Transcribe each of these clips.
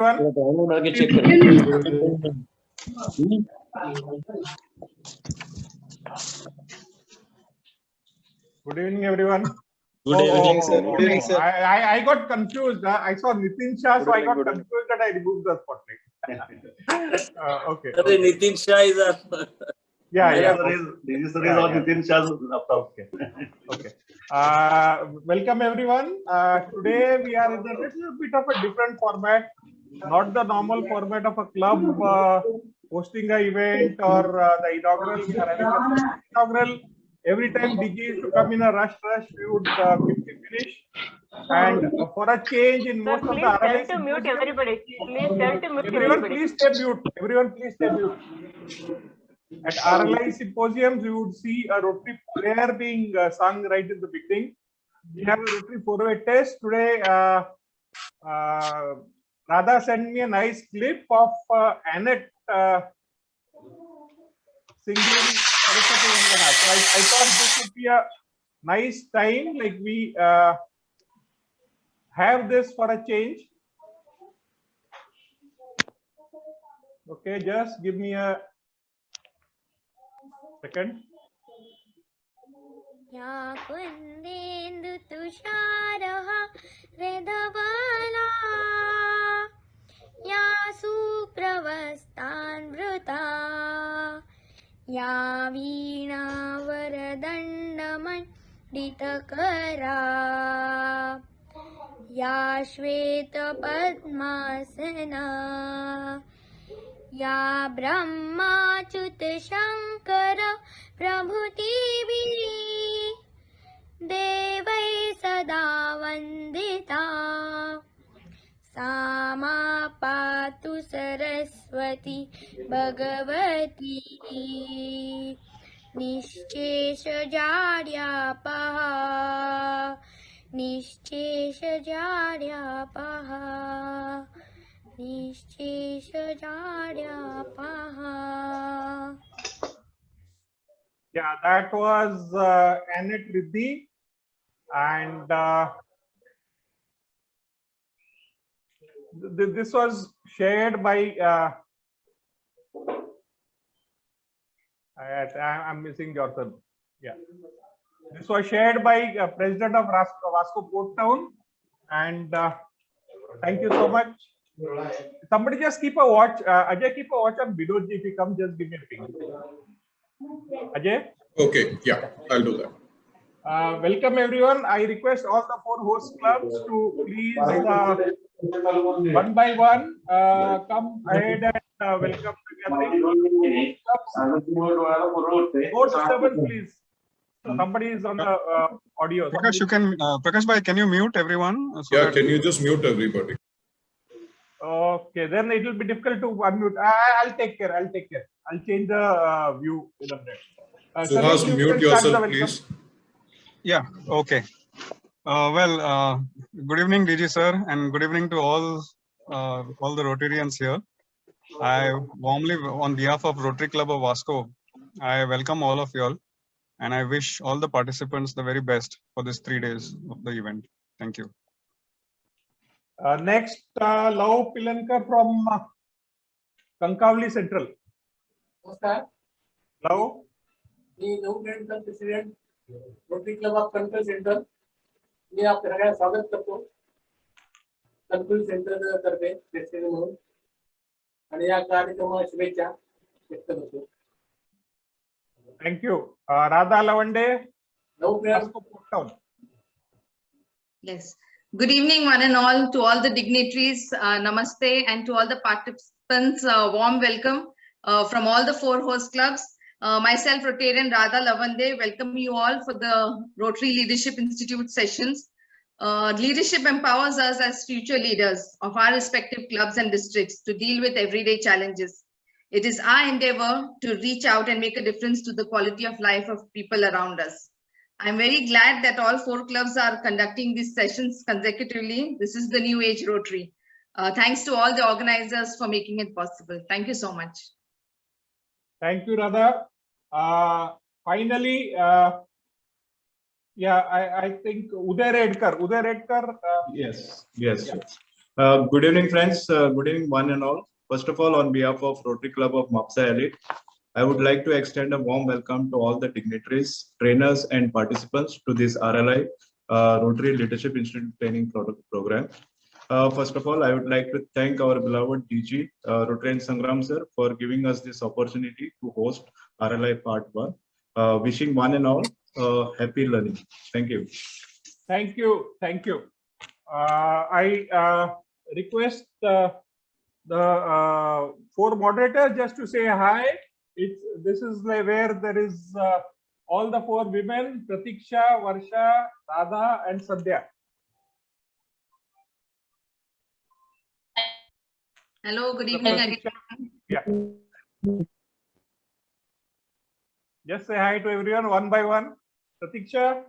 Good evening, everyone. Good evening, sir. Good evening, sir. I got confused. I saw Nitin Shah, so I got confused that I removed the spotlight. Okay. Nitin Shah is a. Yeah. This is Nitin Shah's laptop. Okay. Welcome, everyone. Today we are in a little bit of a different format, not the normal format of a club hosting an event or the inaugural. We are having a inaugural. Every time DG used to come in a rush, we would quickly finish. And for a change in most of the RLI, to mute everybody. Please tell to mute everyone. Please stay mute. Everyone, please stay mute. At RLI symposiums, we would see a rotary prayer being sung right in the beginning. We have a rotary 4-way test today. Radha sent me a nice clip of Annette singing. So I thought this would be a nice time, like we have this for a change. Okay, just give me a second. या कुंदेन्दु तुषारः हृदवला या सुप्रवस्तान्वृता या वीणा वरदण्डमण्डितकरा या श्वेतपद्मासना या ब्रह्माच्युत शङ्कर प्रभृतिभिः देवै सदा वन्दिता सा मा पातु सरस्वती भगवती निश्चेषजाड्यापः निश्चेषजाड्यापः Yeah, that was Annette Riddhi, and this was shared by I'm missing your turn. Yeah, this was shared by President of Vasco Port Town, and thank you so much. Somebody just keep a watch. Ajay, keep a watch on Bidodji. If he comes, just give me a ping. Ajay? Okay, yeah, I'll do that. Welcome, everyone. I request all the 4 host clubs to please, one by one, come ahead and welcome together. No disturbance, please. Somebody is on the audio. Prakash, you can, Prakash bhai, can you mute everyone? So yeah, can you just mute everybody? Okay, then it will be difficult to unmute. I'll take care. I'll change the view in a minute. Suhas, mute yourself, please. Yeah, okay. Good evening, DG sir, and good evening to all the Rotarians here. I warmly, on behalf of Rotary Club of Vasco, I welcome all of you all, and I wish all the participants the very best for this 3 days of the event. Thank you. Next, Love Pilankar from Kankavli Central. नमस्कार. Love. मी नवग्रेडचा president Rotary club of Kankavli centre. मी आपल्या सगळ्यांना स्वागत करतो Kankavli centre तर्फे president म्हणून आणि या कार्यक्रमाला शुभेच्छा व्यक्त करतो. Thank you. Radha Lavande. नवग्रेड. Yes. Good evening, one and all, to all the dignitaries. Namaste, and to all the participants, warm welcome from all the 4 host clubs. Myself, Rotarian Radha Lavande, welcome you all for the Rotary Leadership Institute sessions. Leadership empowers us as future leaders of our respective clubs and districts to deal with everyday challenges. It is our endeavor to reach out and make a difference to the quality of life of people around us. I'm very glad that all 4 clubs are conducting these sessions consecutively. This is the new age Rotary. Thanks to all the organizers for making it possible. Thank you so much. Thank you, Radha. Finally, yeah, I think Uday Redkar. Yes. Good evening, friends. Good evening, one and all. First of all, on behalf of Rotary Club of Mapsa Elite, I would like to extend a warm welcome to all the dignitaries, trainers, and participants to this RLI Rotary Leadership Institute Training Program. First of all, I would like to thank our beloved DG, Rotary and Sangram sir, for giving us this opportunity to host RLI Part 1. Wishing one and all happy learning. Thank you. Thank you. Thank you. I request the four moderators just to say hi. This is where there is all the four women: Pratiksha, Varsha, Radha, and Sandhya. Hello, good evening again. Yeah. Just say hi to everyone one by one. Pratiksha.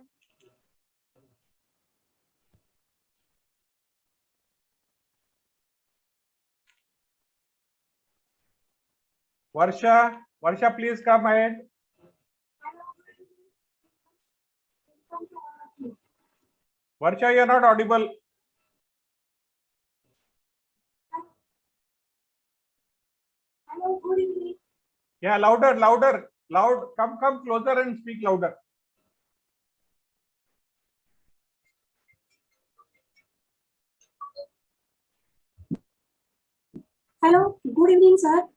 Varsha, please come ahead. Varsha, you're not audible. Hello, good evening. Yeah, louder. Come closer and speak louder. Hello, good evening, sir.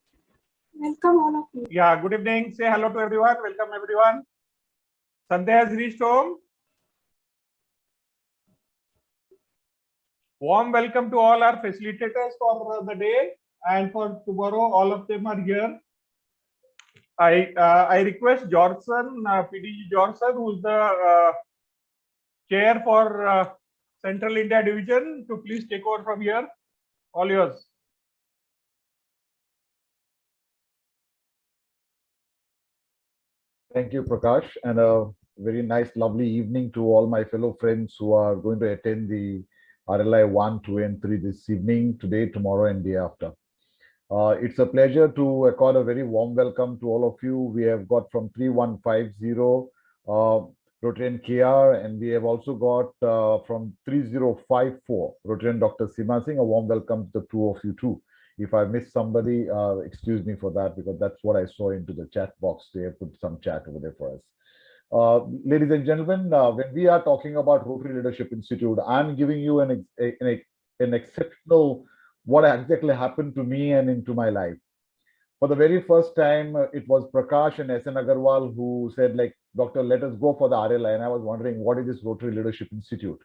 Welcome all of you. Yeah, good evening. Say hello to everyone. Welcome everyone. Sandhya has reached home. Warm welcome to all our facilitators for the day and for tomorrow. All of them are here. I request Johnson, PDG Johnson, who's the chair for Central India Division, to please take over from here. All yours. Thank you, Prakash, and a very nice, lovely evening to all my fellow friends who are going to attend the RLI 1, 2, and 3 this evening, today, tomorrow, and day after. It's a pleasure to accord a very warm welcome to all of you. We have got from 3150 Rotarian KR, and we have also got from 3054 Rotarian Dr. Sima Singh. A warm welcome to the two of you too. If I missed somebody, excuse me for that, because that's what I saw into the chat box. They have put some chat over there for us. Ladies and gentlemen, when we are talking about Rotary Leadership Institute, I'm giving you an exceptional what exactly happened to me and into my life. For the very first time, it was Prakash and SN Agarwal who said, like, Doctor, let us go for the RLI. And I was wondering, what is this Rotary Leadership Institute?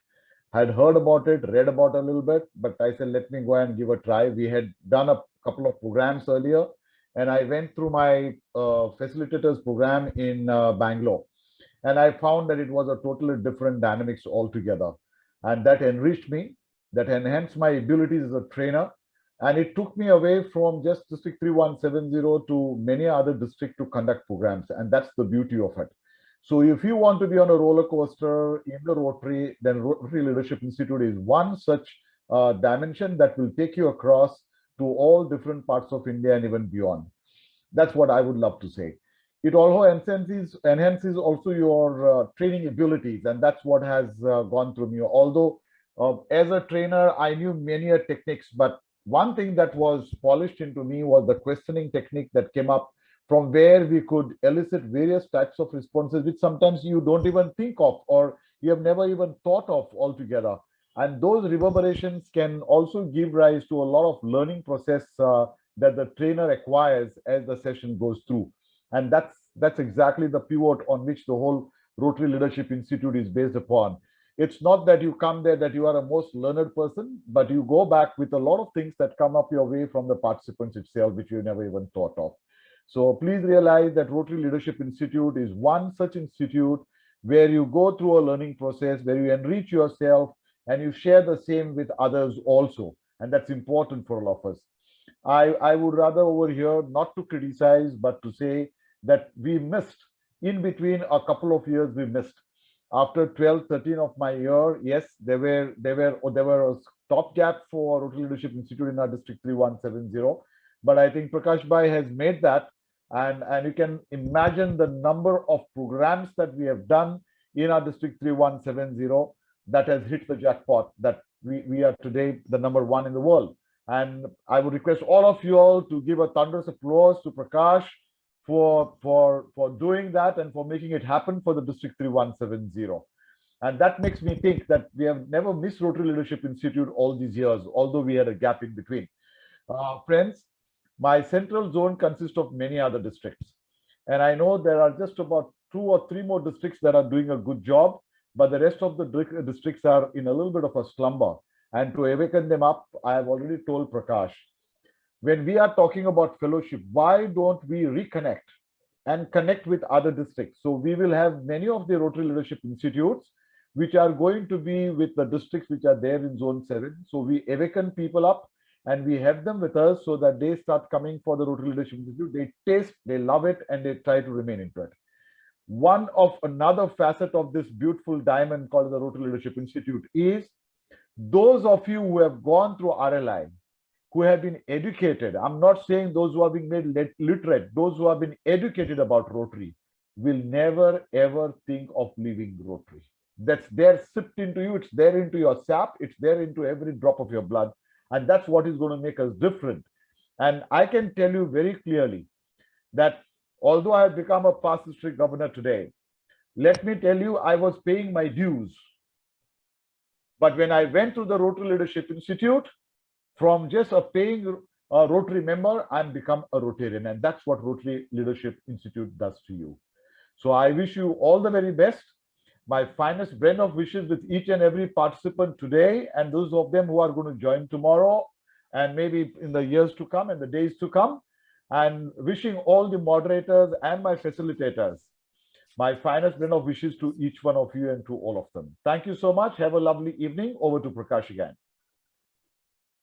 I had heard about it, read about it a little bit, but I said, let me go and give a try. We had done a couple of programs earlier, and I went through my facilitators program in Bangalore. And I found that it was a totally different dynamics altogether. And that enriched me, that enhanced my abilities as a trainer. And it took me away from just District 3170 to many other districts to conduct programs. And that's the beauty of it. So if you want to be on a roller coaster in the Rotary, then Rotary Leadership Institute is one such dimension that will take you across to all different parts of India and even beyond. That's what I would love to say. It also enhances also your training abilities, and that's what has gone through me. Although as a trainer, I knew many techniques, but one thing that was polished into me was the questioning technique that came up, from where we could elicit various types of responses, which sometimes you don't even think of, or you have never even thought of altogether. And those reverberations can also give rise to a lot of learning process that the trainer acquires as the session goes through. And that's exactly the pivot on which the whole Rotary Leadership Institute is based upon. It's not that you come there that you are a most learned person, but you go back with a lot of things that come up your way from the participants itself, which you never even thought of. So please realize that Rotary Leadership Institute is one such institute where you go through a learning process, where you enrich yourself and you share the same with others also. And that's important for all of us. I would rather over here not to criticize, but to say that we missed in between a couple of years. We missed after 12, 13 of my year. Yes, there were a stopgap for Rotary Leadership Institute in our District 3170, but I think Prakash Bhai has made that, and you can imagine the number of programs that we have done in our District 3170 that has hit the jackpot. That we are today the #1 in the world. And I would request all of you all to give a thunderous applause to Prakash for doing that and for making it happen for the District 3170. And that makes me think that we have never missed Rotary Leadership Institute all these years, although we had a gap in between. Friends, my central zone consists of many other districts. And I know there are just about 2 or 3 more districts that are doing a good job, but the rest of the districts are in a little bit of a slumber. And to awaken them up, I have already told Prakash, when we are talking about fellowship, why don't we reconnect and connect with other districts? So we will have many of the Rotary Leadership Institutes, which are going to be with the districts which are there in Zone 7. So we awaken people up and we have them with us so that they start coming for the Rotary Leadership Institute. They taste, they love it, and they try to remain into it. One of another facet of this beautiful diamond called the Rotary Leadership Institute is those of you who have gone through RLI, who have been educated. I'm not saying those who have been made literate, those who have been educated about Rotary will never ever think of leaving Rotary. That's there sipped into you, it's there into your sap, it's there into every drop of your blood. And that's what is going to make us different. And I can tell you very clearly that although I have become a past district governor today, let me tell you, I was paying my dues. But when I went to the Rotary Leadership Institute, from just a paying Rotary member, I'm become a Rotarian. And that's what Rotary Leadership Institute does to you. So I wish you all the very best. My finest blend of wishes with each and every participant today, and those of them who are going to join tomorrow, and maybe in the years to come and the days to come. And wishing all the moderators and my facilitators my finest blend of wishes to each one of you and to all of them. Thank you so much. Have a lovely evening. Over to Prakash again.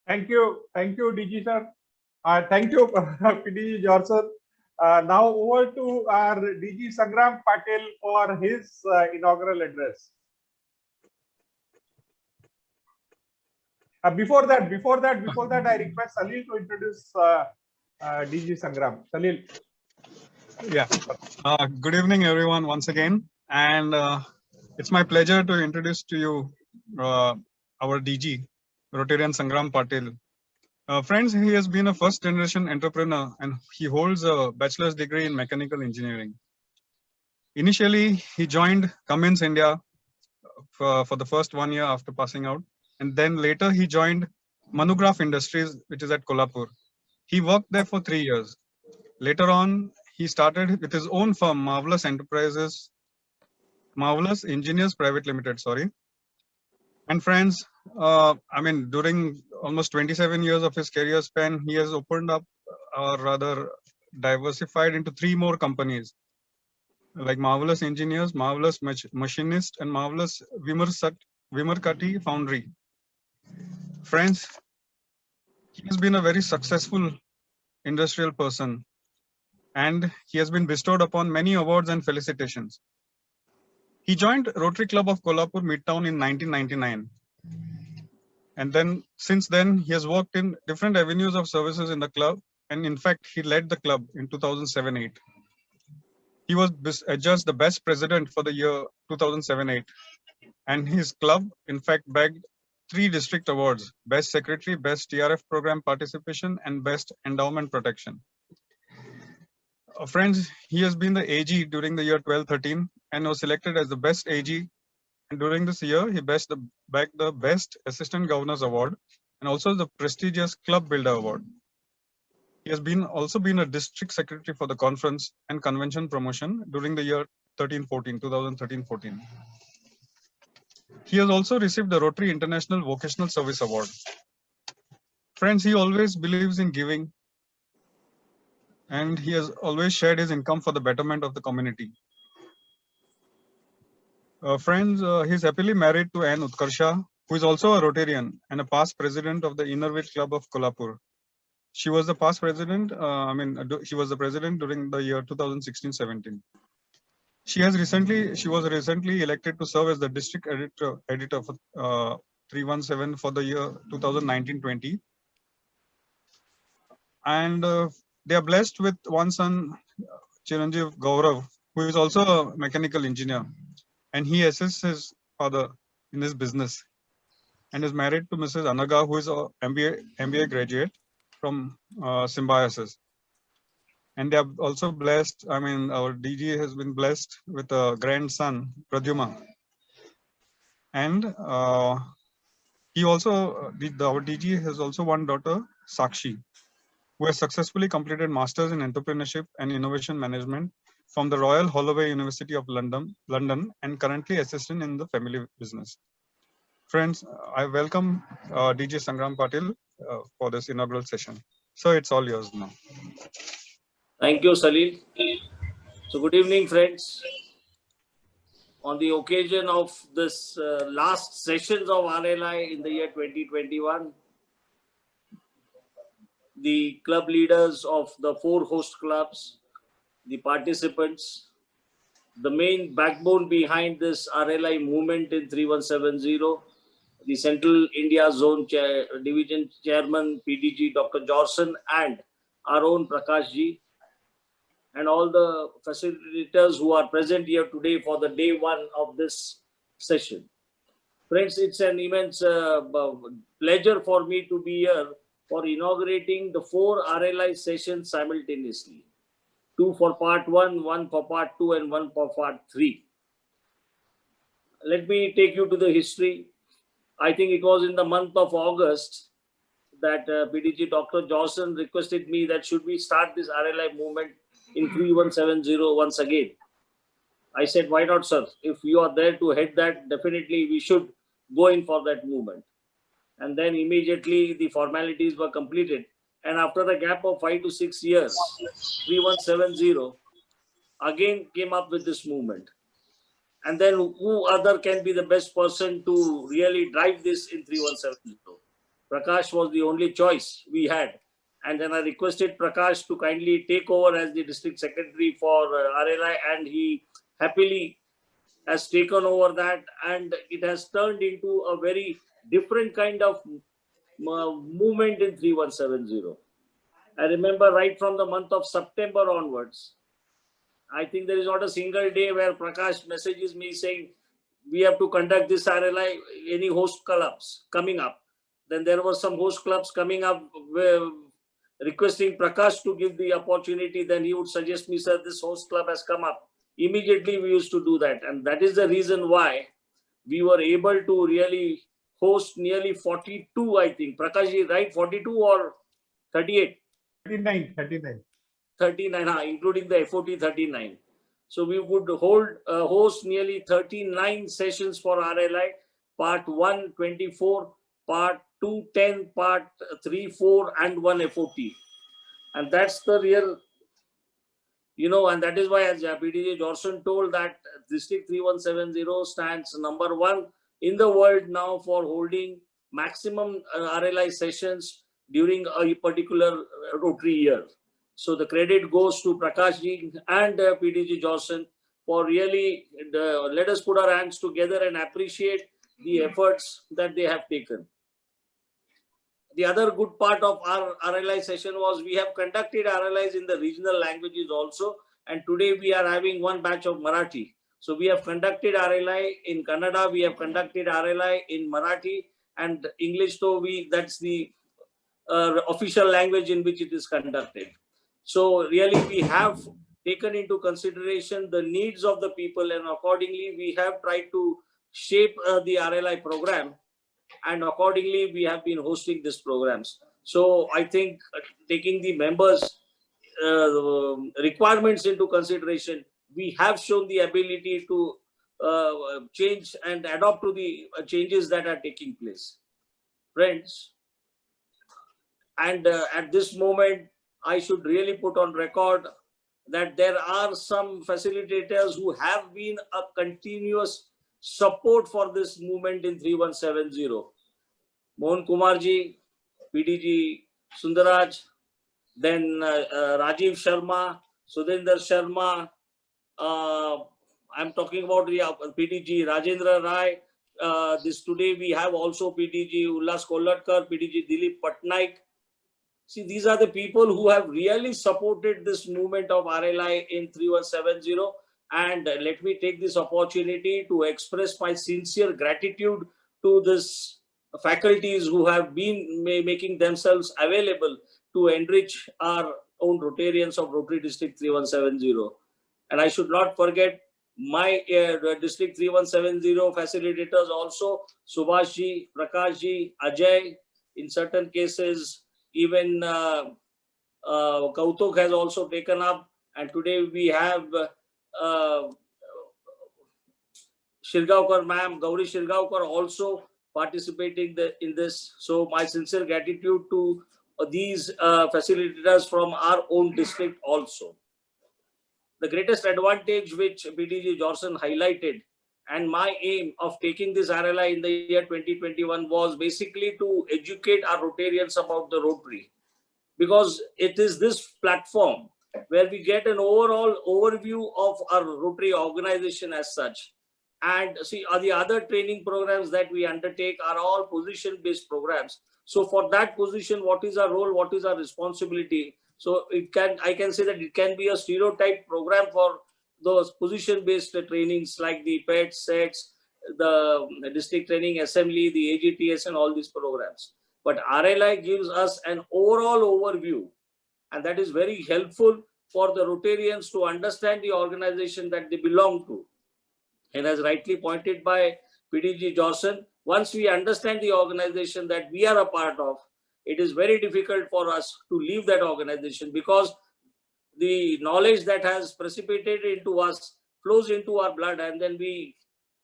Thank you, DG sir. Thank you, PDG Johnson. Now over to our DG Sangram Patil for his inaugural address. Before that, I request Salil to introduce DG Sangram. Salil. Yeah. Good evening, everyone, once again. And it's my pleasure to introduce to you our DG, Rotarian Sangram Patil. Friends, he has been a first-generation entrepreneur and he holds a bachelor's degree in mechanical engineering. Initially, he joined Cummins India for the first 1 year after passing out. And then later he joined Manograph Industries, which is at Kolhapur. He worked there for 3 years. Later on, he started with his own firm, Marvelous Engineers Private Limited, sorry. And friends, during almost 27 years of his career span, he has opened up, or rather diversified into 3 more companies, like Marvelous Engineers, Marvelous Machinist, and Marvelous Vimarkati Foundry. Friends, he has been a very successful industrial person, and he has been bestowed upon many awards and felicitations. He joined Rotary Club of Kolhapur Midtown in 1999. And then, since then, he has worked in different avenues of services in the club. And in fact, he led the club in 2007-8. He was adjudged the best president for the year 2007-8. And his club, in fact, bagged 3 district awards: Best Secretary, Best TRF Program Participation, and Best Endowment Protection. Friends, he has been the AG during the year 12-13 and was selected as the best AG. And during this year, he bagged the Best Assistant Governor's Award and also the prestigious Club Builder Award. He has also been a district secretary for the conference and convention promotion during the year 2013-14. He has also received the Rotary International Vocational Service Award. Friends, he always believes in giving, and he has always shared his income for the betterment of the community. Friends, he is happily married to Ann Utkarsha, who is also a Rotarian and a past president of the Inaugural Club of Kolhapur. She was the past president, she was the president during the year 2016-17. She was recently elected to serve as the district editor for 317 for the year 2019-20. And they are blessed with one son, Chiranjeev Gaurav, who is also a mechanical engineer, and he assists his father in his business. and is married to Mrs. Anaga, who is a MBA graduate from Symbiosis. And they are also blessed. I mean, our DG has been blessed with a grandson, Pradyuma. And he also, our DG has also one daughter, Sakshi, who has successfully completed Masters in Entrepreneurship and Innovation Management from the Royal Holloway University of London, and currently assistant in the family business. Friends, I welcome DG Sangram Patil for this inaugural session. So it's all yours now. Thank you, Salil. So good evening, friends. On the occasion of this last sessions of RLI in the year 2021, the club leaders of the 4 host clubs, the participants, the main backbone behind this RLI movement in 3170, the Central India Zone Division Chairman, PDG Dr. Jorson, and our own Prakash ji, and all the facilitators who are present here today for the day one of this session. Friends, it's an immense pleasure for me to be here for inaugurating the 4 RLI sessions simultaneously. 2 for part 1, 1 for part 2, and 1 for part 3. Let me take you to the history. I think it was in the month of August that PDG Dr. Johnson requested me that should we start this RLI movement in 3170 once again. I said, why not, sir? If you are there to head that, definitely we should go in for that movement. And then immediately the formalities were completed. And after a gap of 5 to 6 years, 3170 again came up with this movement. And then who other can be the best person to really drive this in 3170? Prakash was the only choice we had. And then I requested Prakash to kindly take over as the district secretary for RLI, and he happily has taken over that, and it has turned into a very different kind of movement in 3170. I remember right from the month of September onwards, I think there is not a single day where Prakash messages me saying, we have to conduct this RLI, any host clubs coming up. Then there were some host clubs coming up requesting Prakash to give the opportunity. Then he would suggest me, sir, this host club has come up. Immediately we used to do that. And that is the reason why we were able to really host nearly 42, I think. Prakash, right? 42 or 38? 39. 39, including the FOT 39. So we would host nearly 39 sessions for RLI, part 1, 24, part 2, 10, part 3, 4, and 1 FOT. And that's the real, and that is why, as PDG Jorson told, that District 3170 stands number 1 in the world now for holding maximum RLI sessions during a particular Rotary year. So the credit goes to Prakash ji and PDG Jorson for really let us put our hands together and appreciate the efforts that they have taken. The other good part of our RLI session was we have conducted RLIs in the regional languages also, and today we are having one batch of Marathi. So we have conducted RLI in Kannada, we have conducted RLI in Marathi, and English, so that's the official language in which it is conducted. So really we have taken into consideration the needs of the people, and accordingly we have tried to shape the RLI program, and accordingly we have been hosting these programs. So I think taking the members' requirements into consideration, we have shown the ability to change and adapt to the changes that are taking place. Friends, and at this moment, I should really put on record that there are some facilitators who have been a continuous support for this movement in 3170. Mohan Kumarji, PDG Sundaraj, then Rajiv Sharma, Sudhender Sharma, I'm talking about the PDG Rajendra Rai. This today we have also PDG Ullas Kollatkar, PDG Dilip Patnaik. See, these are the people who have really supported this movement of RLI in 3170. And let me take this opportunity to express my sincere gratitude to this faculties who have been making themselves available to enrich our own Rotarians of Rotary District 3170. And I should not forget my District 3170 facilitators also, Subhashji, Prakashji, Ajay, in certain cases, even Kautuk has also taken up. And today we have Shirgaonkar ma'am, Gauri Shirgaonkar also participating in this. So my sincere gratitude to these facilitators from our own district also. The greatest advantage which BDG Johnson highlighted, and my aim of taking this RLI in the year 2021 was basically to educate our Rotarians about the Rotary, because it is this platform where we get an overall overview of our Rotary organization as such. And see, the other training programs that we undertake are all position-based programs. So for that position, what is our role? What is our responsibility? So I can say that it can be a stereotype program for those position-based trainings like the PET, SETS, the district training assembly, the AGTS, and all these programs. But RLI gives us an overall overview, and that is very helpful for the Rotarians to understand the organization that they belong to. And as rightly pointed by PDG Johnson, once we understand the organization that we are a part of, it is very difficult for us to leave that organization, because the knowledge that has precipitated into us flows into our blood, and then we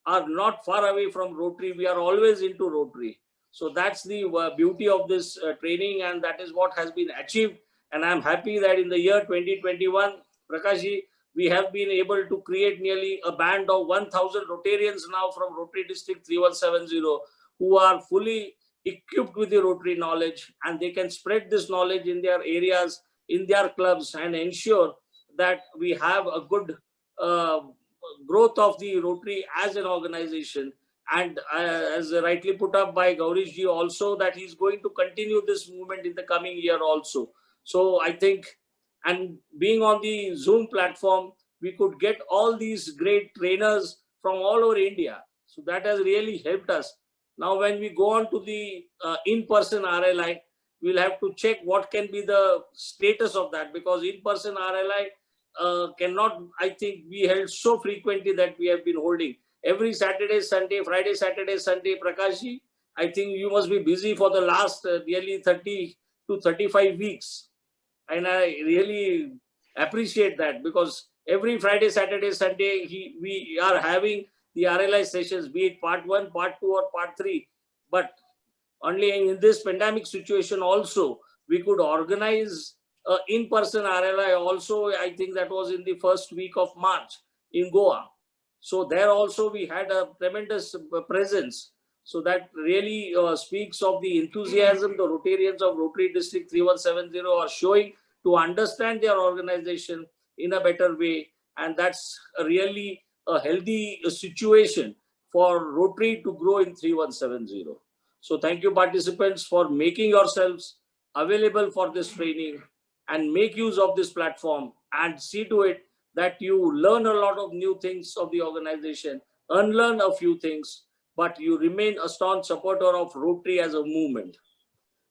are not far away from Rotary. We are always into Rotary. So that's the beauty of this training, and that is what has been achieved. And I'm happy that in the year 2021, Prakashji, we have been able to create nearly a band of 1,000 Rotarians now from Rotary District 3170, who are fully equipped with the Rotary knowledge, and they can spread this knowledge in their areas, in their clubs, and ensure that we have a good growth of the Rotary as an organization. And as rightly put up by Gaurishji also, that he's going to continue this movement in the coming year also. So I think, and being on the Zoom platform, we could get all these great trainers from all over India. So that has really helped us. Now, when we go on to the in-person RLI, we'll have to check what can be the status of that, because in-person RLI cannot, I think, be held so frequently that we have been holding. Every Saturday, Sunday, Friday, Saturday, Sunday, Prakashji, I think you must be busy for the last nearly 30 to 35 weeks. And I really appreciate that, because every Friday, Saturday, Sunday, we are having the RLI sessions, be it part 1, part 2, or part 3. But only in this pandemic situation also, we could organize in-person RLI also. I think that was in the first week of March in Goa. So there also we had a tremendous presence. So that really speaks of the enthusiasm the Rotarians of Rotary District 3170 are showing to understand their organization in a better way. And that's really a healthy situation for Rotary to grow in 3170. So thank you, participants, for making yourselves available for this training, and make use of this platform, and see to it that you learn a lot of new things of the organization, unlearn a few things, but you remain a staunch supporter of Rotary as a movement.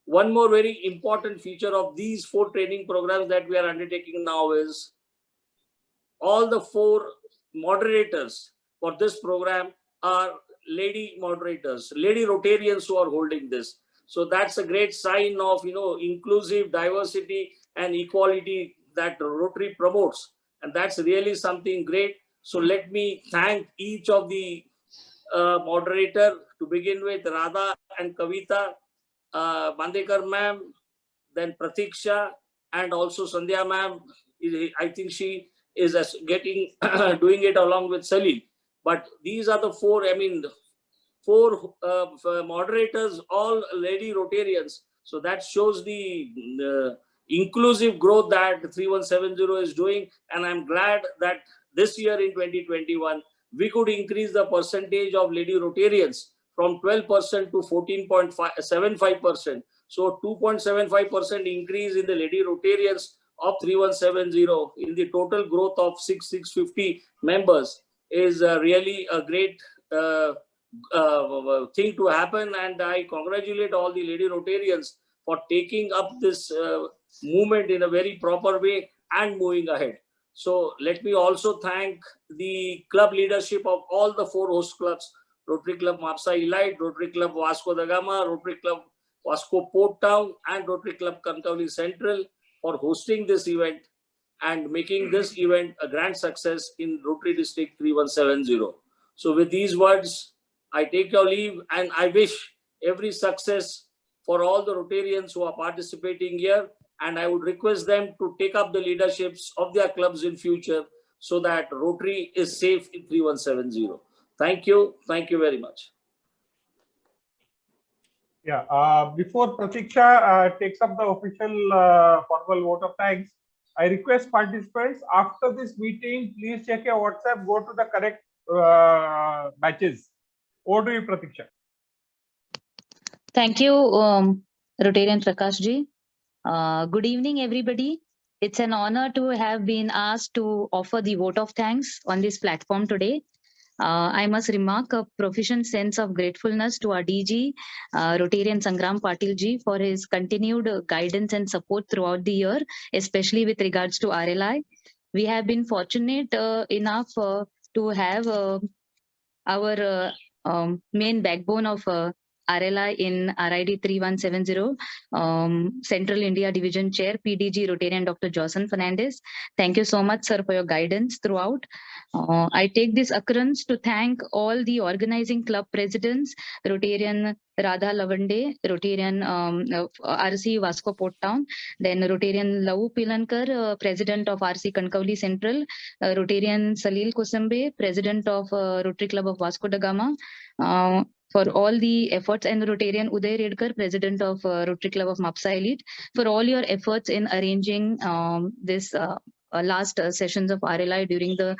One more very important feature of these 4 training programs that we are undertaking now is all the 4 moderators for this program are lady moderators, lady Rotarians who are holding this. So that's a great sign of, inclusive diversity and equality that Rotary promotes. And that's really something great. So let me thank each of the moderator, to begin with Radha and Kavita, Bandekar ma'am, then Pratiksha, and also Sandhya ma'am. I think she is doing it along with Salil. But these are the 4, 4 moderators, all lady Rotarians. So that shows the inclusive growth that 3170 is doing. And I'm glad that this year in 2021, we could increase the percentage of lady Rotarians from 12% to 14.75%. So 2.75% increase in the lady Rotarians of 3170 in the total growth of 650 members is really a great thing to happen, and I congratulate all the lady Rotarians for taking up this movement in a very proper way and moving ahead. So let me also thank the club leadership of all the 4 host clubs: Rotary Club Mapsa Elite, Rotary Club Vasco da Gama, Rotary Club Vasco Port Town, and Rotary Club Kankavli Central for hosting this event and making this event a grand success in Rotary District 3170. So with these words, I take your leave, and I wish every success for all the Rotarians who are participating here, and I would request them to take up the leaderships of their clubs in future so that Rotary is safe in 3170. Thank you. Thank you very much. Yeah, before Pratiksha takes up the official formal vote of thanks, I request participants after this meeting, please check your WhatsApp, go to the correct batches. Over to you, Pratiksha. Thank you, Rotarian Prakash ji. Good evening, everybody. It's an honor to have been asked to offer the vote of thanks on this platform today. I must remark a proficient sense of gratefulness to our DG, Rotarian Sangram Patil ji, for his continued guidance and support throughout the year, especially with regards to RLI. We have been fortunate enough to have our main backbone of RLI in RID 3170, Central India Division Chair, PDG Rotarian Dr. Johnson Fernandez. Thank you so much, sir, for your guidance throughout. I take this occurrence to thank all the organizing club presidents, Rotarian Radha Lavande, Rotarian RC Vasco Port Town, then Rotarian Lau Pilankar, President of RC Kankavli Central, Rotarian Salil Kusambe, President of Rotary Club of Vasco da Gama, for all the efforts, and Rotarian Uday Redkar, President of Rotary Club of Mapsa Elite, for all your efforts in arranging this last sessions of RLI during the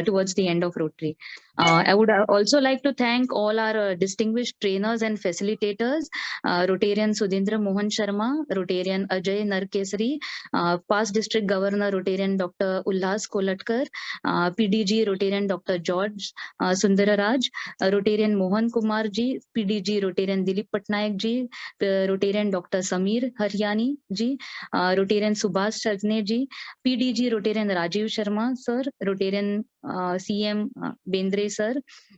towards the end of Rotary. I would also like to thank all our distinguished trainers and facilitators, Rotarian Sudhindra Mohan Sharma, Rotarian Ajay Narkesari, past District Governor Rotarian Dr. Ulhas Kolatkar, PDG Rotarian Dr. George Sundararaj, Rotarian Mohan Kumar ji, PDG Rotarian Dilip Patnaik ji, Rotarian Dr. Samir Haryani ji, Rotarian Subhash Sajne ji, PDG Rotarian Rajiv Sharma sir, Rotarian CM Bendre sir,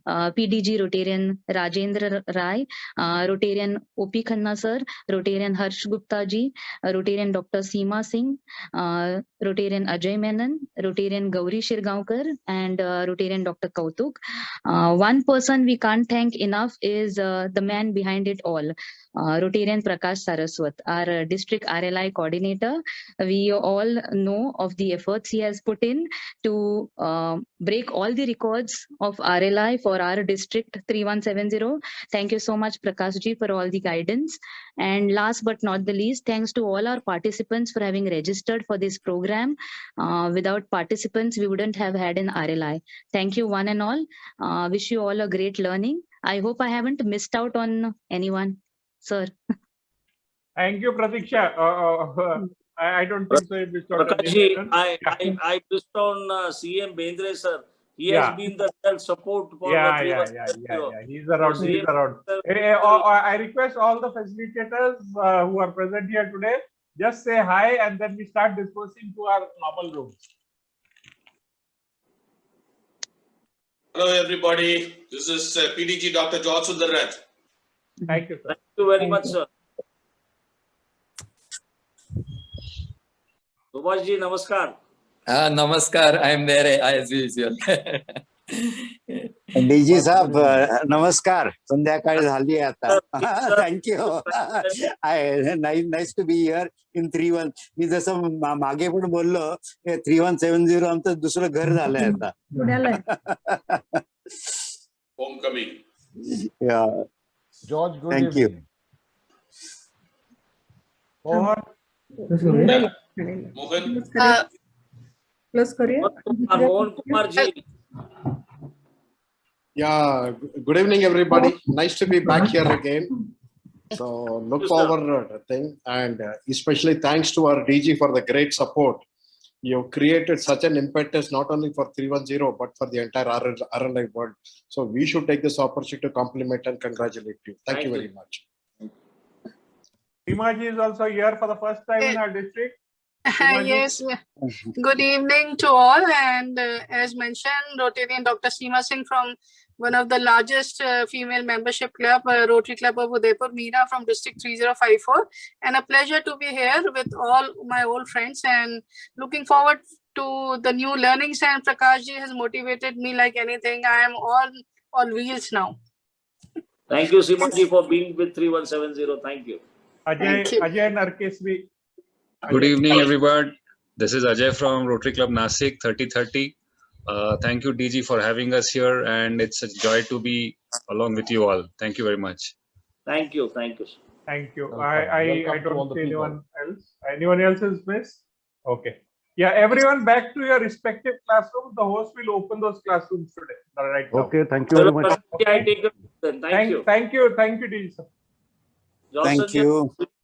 PDG Rotarian Rajendra Rai, Rotarian OP Khanna sir, Rotarian Harsh Gupta ji, Rotarian Dr. Seema Singh, Rotarian Ajay Menon, Rotarian Gauri Shirgaonkar, and Rotarian Dr. Kautuk. One person we can't thank enough is the man behind it all, Rotarian Prakash Saraswat, our district RLI coordinator. We all know of the efforts he has put in to break all the records of RLI for our district 3170. Thank you so much, Prakash ji, for all the guidance. And last but not the least, thanks to all our participants for having registered for this program. Without participants, we wouldn't have had an RLI. Thank you one and all. Wish you all a great learning. I hope I haven't missed out on anyone, sir. Thank you, Pratiksha. I don't think so. Prakashji, I missed on CM Bendre sir. He has been the support for the He's around. He's around. I request all the facilitators who are present here today, just say hi, and then we start dispersing to our normal rooms. Hello, everybody. This is PDG Dr. George Sundararaj. Thank you, sir. Thank you very much, sir. Subhash ji, namaskar. Namaskar. I am there as usual. DG साहब नमस्कार संध्याकाळी झाली आता thank you nice to be here in 31 मी जसं मागे पण बोललो 3170 आमचं दुसरं घर झालंय आता home coming George good thank you Mohan close करूया Mohan Kumar ji. Yeah, good evening, everybody. Nice to be back here again. So look forward to the thing, and especially thanks to our DG for the great support. you created such an impetus not only for 310 but for the entire RLI world. So we should take this opportunity to compliment and congratulate you. Thank you very much. Seema ji is also here for the first time in our district. Yes. Good evening to all. And as mentioned, Rotarian Dr. Seema Singh from one of the largest female membership club, Rotary Club of Udaipur, Meera from District 3054. And a pleasure to be here with all my old friends and looking forward to the new learnings. And Prakash ji has motivated me like anything. I am all on wheels now. Thank you, Simaji, for being with 3170. Thank you. Ajay Narkesvi. Good evening, everyone. This is Ajay from Rotary Club Nasik 3030. Thank you, DG, for having us here, and it's a joy to be along with you all. Thank you very much. Thank you. Thank you. Thank you. Welcome. I Welcome to all don't the see people. anyone else. Anyone else is missed? Okay. Yeah, everyone back to your respective classrooms. The host will open those classrooms today. Right now. Okay, thank you very much. I take it then. Thank you. Thank you. Thank you, DG sir. Johnson, Thank you.